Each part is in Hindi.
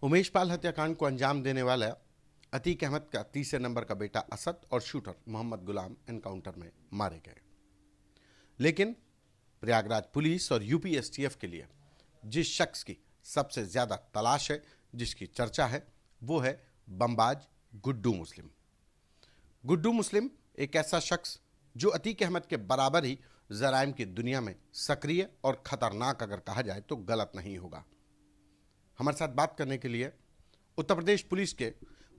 उमेश पाल हत्याकांड को अंजाम देने वाला अतीक अहमद का तीसरे नंबर का बेटा असद और शूटर मोहम्मद गुलाम एनकाउंटर में मारे गए। लेकिन प्रयागराज पुलिस और यूपी एसटीएफ के लिए जिस शख्स की सबसे ज्यादा तलाश है, जिसकी चर्चा है, वो है बमबाज गुड्डू मुस्लिम। गुड्डू मुस्लिम एक ऐसा शख्स जो अतीक अहमद के बराबर ही जराइम की दुनिया में सक्रिय और खतरनाक अगर कहा जाए तो गलत नहीं होगा। हमारे साथ बात करने के लिए उत्तर प्रदेश पुलिस के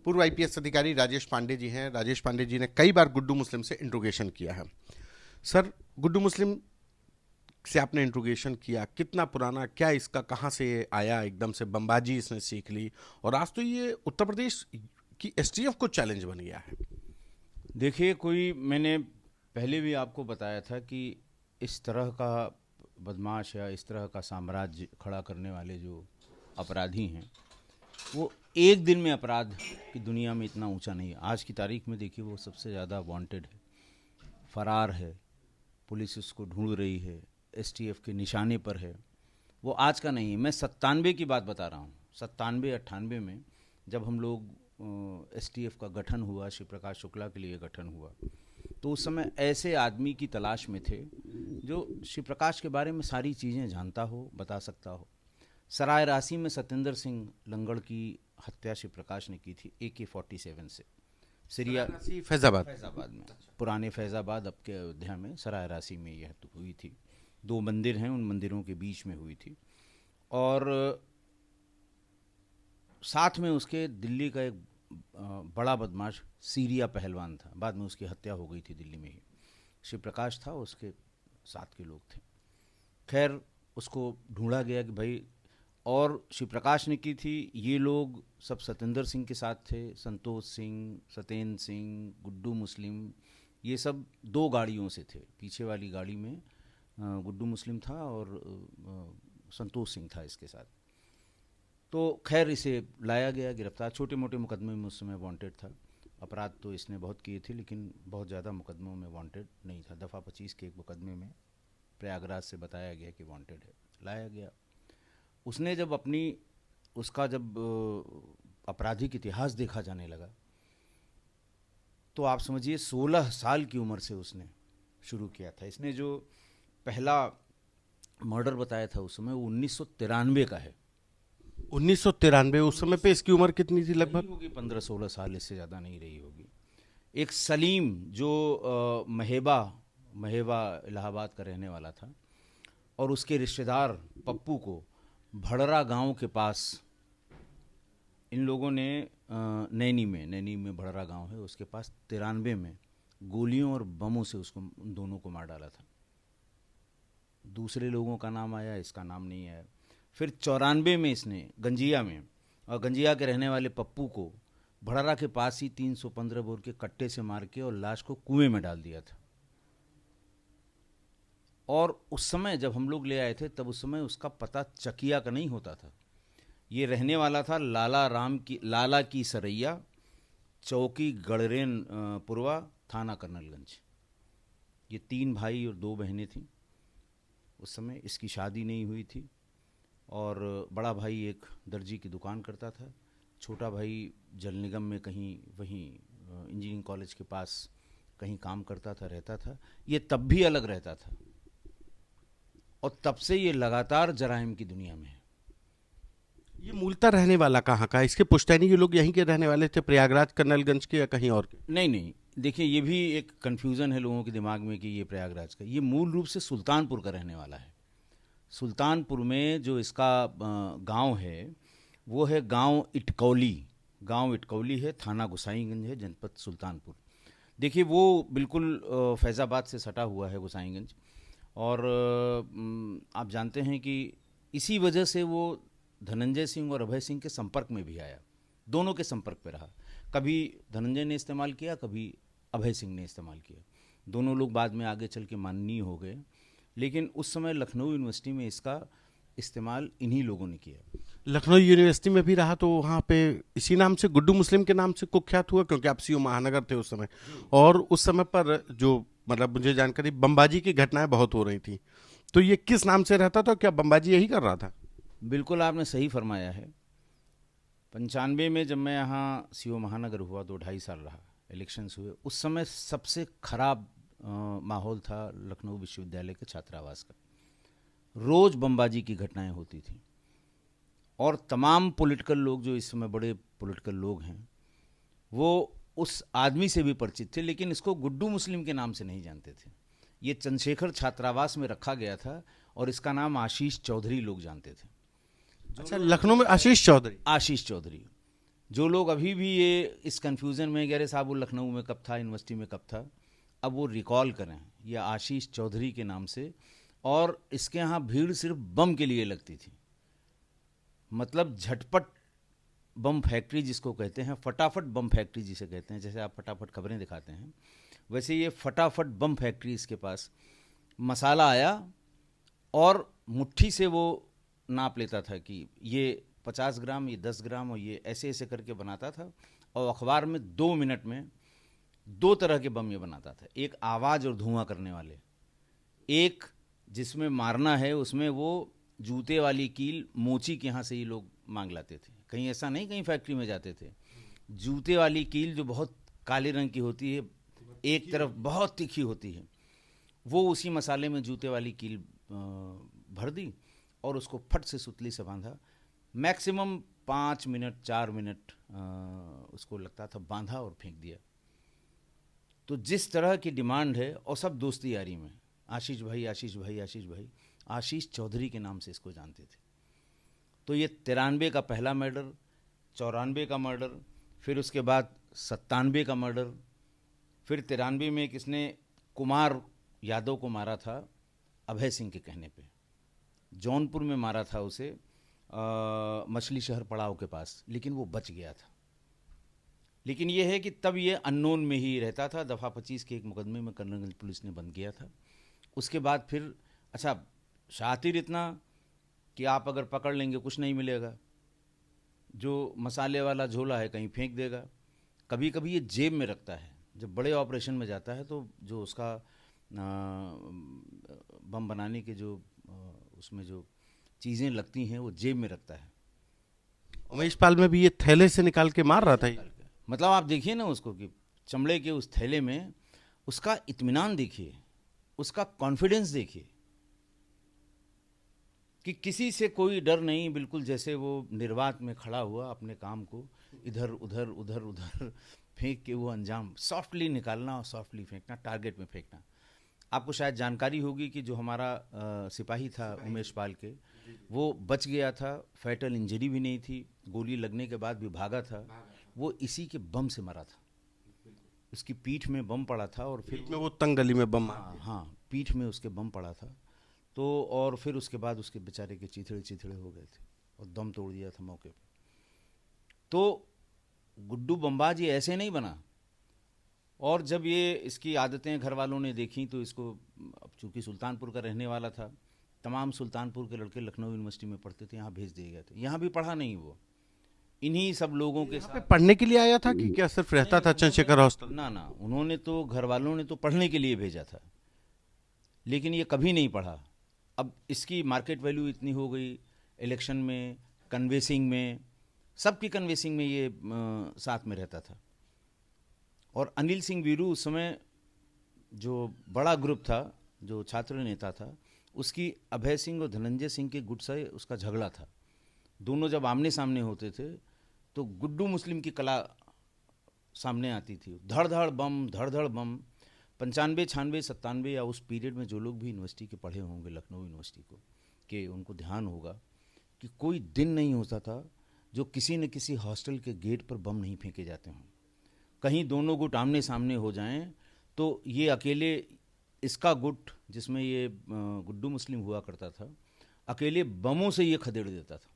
पूर्व आईपीएस अधिकारी राजेश पांडे जी हैं। राजेश पांडे जी ने कई बार गुड्डू मुस्लिम से इंट्रोगेशन किया है। सर, गुड्डू मुस्लिम से आपने इंट्रोगेशन किया, कितना पुराना, क्या इसका कहाँ से आया, एकदम से बमबाजी इसने सीख ली और आज तो ये उत्तर प्रदेश की एसटीएफ को चैलेंज बन गया है। देखिए, मैंने पहले भी आपको बताया था कि इस तरह का बदमाश या इस तरह का साम्राज्य खड़ा करने वाले जो अपराधी हैं, वो एक दिन में अपराध की दुनिया में इतना ऊंचा नहीं है। आज की तारीख में देखिए, वो सबसे ज़्यादा वांटेड है, फरार है, पुलिस उसको ढूंढ रही है, एसटीएफ के निशाने पर है। वो आज का नहीं है। मैं 97 की बात बता रहा हूँ। 97-98 में जब हम लोग एसटीएफ का गठन हुआ, शिव प्रकाश शुक्ला के लिए गठन हुआ, तो उस समय ऐसे आदमी की तलाश में थे जो शिव प्रकाश के बारे में सारी चीज़ें जानता हो, बता सकता हो। सराय राशि में सत्येंद्र सिंह लंगड़ की हत्या शिव प्रकाश ने की थी AK-47 से। सिरिया फैजाबाद में, पुराने फैजाबाद, अब के अयोध्या में सराय राशि में यह हुई थी। 2 मंदिर हैं, उन मंदिरों के बीच में हुई थी। और साथ में उसके दिल्ली का एक बड़ा बदमाश सीरिया पहलवान था। बाद में उसकी हत्या हो गई थी दिल्ली में ही। शिव प्रकाश था, उसके साथ के लोग थे। खैर, उसको ढूंढा गया कि भाई, और शिव प्रकाश ने की थी। ये लोग सब सत्येंद्र सिंह के साथ थे, संतोष सिंह, सत्येंद्र सिंह, गुड्डू मुस्लिम, ये सब 2 गाड़ियों से थे। पीछे वाली गाड़ी में गुड्डू मुस्लिम था और संतोष सिंह था इसके साथ। तो खैर, इसे लाया गया, गिरफ्तार। छोटे मोटे मुकदमे में उस समय वांटेड था। अपराध तो इसने बहुत किए थे, लेकिन बहुत ज़्यादा मुकदमों में वांटेड नहीं था। दफ़ा 25 के एक मुकदमे में प्रयागराज से बताया गया कि वांटेड है, लाया गया। उसने जब उसका जब आपराधिक इतिहास देखा जाने लगा, तो आप समझिए 16 साल की उम्र से उसने शुरू किया था। इसने जो पहला मर्डर बताया था उस समय, वो 1993 का है। 1993? उस समय पे इसकी उम्र कितनी थी? लगभग होगी 15-16 साल, इससे ज़्यादा नहीं रही होगी। एक सलीम जो महेबा इलाहाबाद का रहने वाला था, और उसके रिश्तेदार पप्पू को भड़रा गांव के पास इन लोगों ने नैनी में भड़रा गांव है, उसके पास 93 में गोलियों और बमों से उन दोनों को मार डाला था। दूसरे लोगों का नाम आया, इसका नाम नहीं आया। फिर 94 में इसने गंजिया के रहने वाले पप्पू को भड़रा के पास ही 315 बोर के कट्टे से मार के और लाश को कुएं में डाल दिया था। और उस समय जब हम लोग ले आए थे, तब उस समय उसका पता चकिया का नहीं होता था। ये रहने वाला था लाला की सरैया, चौकी गड़रेन पुरवा, थाना कर्नलगंज। ये 3 भाई और 2 बहनें थीं। उस समय इसकी शादी नहीं हुई थी, और बड़ा भाई एक दर्जी की दुकान करता था, छोटा भाई जल निगम में कहीं वहीं इंजीनियरिंग कॉलेज के पास कहीं काम करता था, रहता था। ये तब भी अलग रहता था, और तब से ये लगातार जराइम की दुनिया में है। ये मूलतः रहने वाला कहाँ का? इसके पुश्तैनी के लोग यहीं के रहने वाले थे, प्रयागराज कर्नलगंज के, या कहीं और के? नहीं, देखिए, ये भी एक कन्फ्यूज़न है लोगों के दिमाग में कि ये प्रयागराज का। ये मूल रूप से सुल्तानपुर का रहने वाला है। सुल्तानपुर में जो इसका गांव है, वो है गांव इटकौली है, थाना गोसाईगंज है, जनपद सुल्तानपुर। देखिए, वो बिल्कुल फैज़ाबाद से सटा हुआ है गोसाईगंज। और आप जानते हैं कि इसी वजह से वो धनंजय सिंह और अभय सिंह के संपर्क में भी आया। दोनों के संपर्क पे रहा। कभी धनंजय ने इस्तेमाल किया, कभी अभय सिंह ने इस्तेमाल किया। दोनों लोग बाद में आगे चल के माननीय हो गए, लेकिन उस समय लखनऊ यूनिवर्सिटी में इसका इस्तेमाल इन्हीं लोगों ने किया। लखनऊ यूनिवर्सिटी में भी रहा, तो वहाँ पे इसी नाम से, गुड्डू मुस्लिम के नाम से कुख्यात हुआ, क्योंकि आप सीओ महानगर थे उस समय। और उस समय पर जो मुझे जानकारी, बमबाजी की घटनाएं बहुत हो रही थी, तो ये किस नाम से रहता था? क्या बमबाजी यही कर रहा था? बिल्कुल आपने सही फरमाया है। 95 में जब मैं यहाँ सीओ महानगर हुआ, 2-2.5 साल रहा, इलेक्शंस हुए, उस समय सबसे खराब माहौल था लखनऊ विश्वविद्यालय के छात्रावास का। रोज बमबाजी की घटनाएं होती थी और तमाम पॉलिटिकल लोग, जो इस समय बड़े पॉलिटिकल लोग हैं, वो उस आदमी से भी परिचित थे, लेकिन इसको गुड्डू मुस्लिम के नाम से नहीं जानते थे। ये चंद्रशेखर छात्रावास में रखा गया था और इसका नाम आशीष चौधरी लोग जानते थे। अच्छा, लखनऊ में आशीष चौधरी। जो लोग अभी भी ये इस कंफ्यूजन में कह रहे साहब वो लखनऊ में कब था, यूनिवर्सिटी में कब था, अब वो रिकॉल करें, ये आशीष चौधरी के नाम से। और इसके यहाँ भीड़ सिर्फ बम के लिए लगती थी, मतलब झटपट बम फैक्ट्री जिसको कहते हैं, फटाफट बम फैक्ट्री जिसे कहते हैं, जैसे आप फटाफट खबरें दिखाते हैं, वैसे ये फटाफट बम फैक्ट्री इसके पास। मसाला आया और मुट्ठी से वो नाप लेता था कि ये 50 ग्राम, ये 10 ग्राम, और ये ऐसे ऐसे करके बनाता था। और अखबार में 2 मिनट में 2 तरह के बम ये बनाता था, एक आवाज़ और धुआं करने वाले, एक जिसमें मारना है, उसमें वो जूते वाली कील मोची के यहाँ से ये लोग मांग लाते थे, कहीं ऐसा नहीं कहीं फैक्ट्री में जाते थे। जूते वाली कील जो बहुत काले रंग की होती है, एक तरफ बहुत तीखी होती है, वो उसी मसाले में जूते वाली कील भर दी और उसको फट से सुतली से बांधा। मैक्सिमम 5 मिनट 4 मिनट उसको लगता था, बांधा और फेंक दिया। तो जिस तरह की डिमांड है, और सब दोस्ती यारी में, आशीष भाई आशीष भाई आशीष भाई, आशीष चौधरी के नाम से इसको जानते थे। तो ये 93 का पहला मर्डर, 94 का मर्डर, फिर उसके बाद 97 का मर्डर, फिर 93 में किसने कुमार यादव को मारा था अभय सिंह के कहने पे, जौनपुर में मारा था उसे मछली शहर पड़ाव के पास, लेकिन वो बच गया था। लेकिन ये है कि तब ये अननोन में ही रहता था। दफ़ा 25 के एक मुकदमे में कर्नलगंज पुलिस ने बंद किया था। उसके बाद फिर अच्छा, शातिर इतना कि आप अगर पकड़ लेंगे कुछ नहीं मिलेगा, जो मसाले वाला झोला है कहीं फेंक देगा। कभी कभी ये जेब में रखता है, जब बड़े ऑपरेशन में जाता है तो जो उसका बम बनाने के जो उसमें जो चीज़ें लगती हैं वो जेब में रखता है। उमेश पाल में भी ये थैले से निकाल के मार रहा था ये। मतलब आप देखिए ना उसको कि चमड़े के उस थैले में उसका इत्मीनान देखिए, उसका कॉन्फिडेंस देखिए कि किसी से कोई डर नहीं, बिल्कुल जैसे वो निर्वात में खड़ा हुआ अपने काम को इधर उधर उधर उधर फेंक के वो अंजाम सॉफ्टली निकालना और सॉफ्टली फेंकना, टारगेट में फेंकना। आपको शायद जानकारी होगी कि जो हमारा सिपाही था उमेश पाल के, वो बच गया था, फैटल इंजरी भी नहीं थी, गोली लगने के बाद भी भागा था। वो इसी के बम से मरा था, उसकी पीठ में बम पड़ा था और फिर में वो तंग गली में बम हाँ पीठ में उसके बम पड़ा था। तो और फिर उसके बाद उसके बेचारे के चिथड़े चिथड़े हो गए थे और दम तोड़ दिया था मौके पे। तो गुड्डू बमबाज ये ऐसे नहीं बना। और जब ये इसकी आदतें घर वालों ने देखी तो इसको, चूँकि सुल्तानपुर का रहने वाला था, तमाम सुल्तानपुर के लड़के लखनऊ यूनिवर्सिटी में पढ़ते थे, यहाँ भेज दिए गए थे। यहाँ भी पढ़ा नहीं वो, इन्हीं सब लोगों के साथ पढ़ने के लिए आया था कि क्या सिर्फ रहता था चंद्रशेखर हॉस्टल? ना, उन्होंने तो, घर वालों ने तो पढ़ने के लिए भेजा था, लेकिन ये कभी नहीं पढ़ा। अब इसकी मार्केट वैल्यू इतनी हो गई, इलेक्शन में, कन्वेसिंग में, सबकी कन्वेसिंग में ये साथ में रहता था। और अनिल सिंह वीरू उस समय जो बड़ा ग्रुप था, जो छात्र नेता था, उसकी अभय सिंह और धनंजय सिंह के गुट से उसका झगड़ा था। दोनों जब आमने सामने होते थे तो गुड्डू मुस्लिम की कला सामने आती थी, धड़ धड़ बम, धड़ धड़ बम। 95, 96, 97 या उस पीरियड में जो लोग भी यूनिवर्सिटी के पढ़े होंगे, लखनऊ यूनिवर्सिटी को, कि उनको ध्यान होगा कि कोई दिन नहीं होता था जो किसी न किसी हॉस्टल के गेट पर बम नहीं फेंके जाते हों। कहीं दोनों गुट आमने सामने हो जाएं तो ये अकेले, इसका गुट जिसमें ये गुड्डू मुस्लिम हुआ करता था, अकेले बमों से ये खदेड़ देता था।